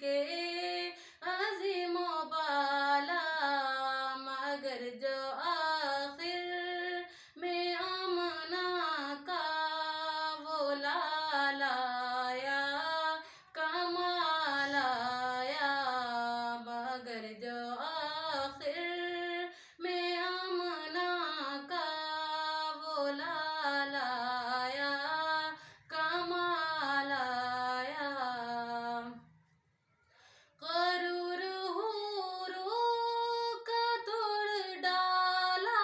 کے عظیم و بالا، مگر جو آخر میں آمنہ کا وہ لالا یا کمال آیا، مگر جو آخر میں آمنہ کا وہ لالا یا کمال آیا۔ غرور حوروں کا توڑ ڈالا،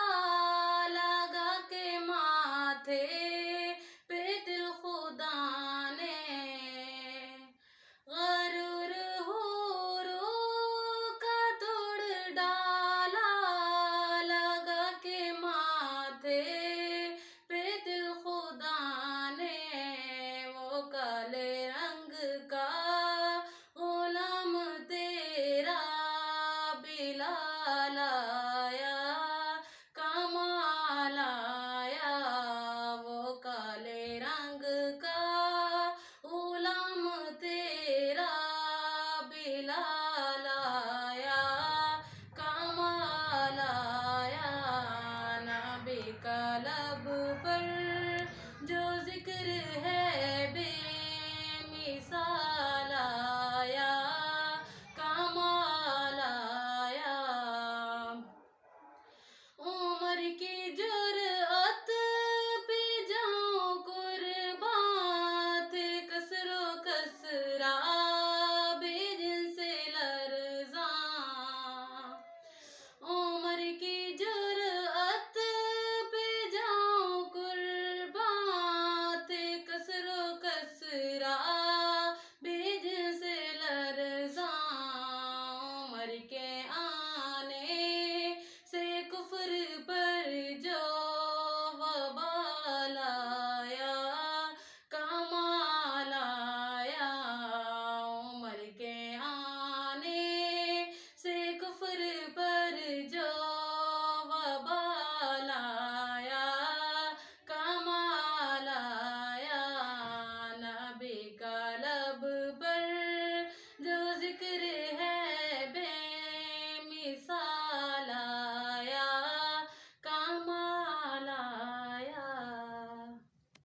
لگا کے ماتھے پہ دل خدا نے، غرور حوروں کا توڑ ڈالا، لگا کے ماتھے پہ دل خدا نے، وہ کالے رنگ کا غلام تیرا بلال آیا کمال آیا، وہ کالے رنگ کا غلام تیرا بلال آیا کمال آیا، نبی کا لب پر جو ذکر ہے بے مثال آیا کمال آیا۔ عمر کی جرأت پہ جاؤں قرباں تھے، کسر و کسرا بے جن سے لرزاں، عمر کی جرأت پہ جاؤں قرباں تھے، کسر و کسرا بے جن سے لرزاں، عمر کے آنے سے کفر پر جو وبال آیا کمال آیا، عمر کے آنے سے کفر پر جو وبال آیا کمال آیا، نبی کا لب پر جو ذکر ہے بے مثال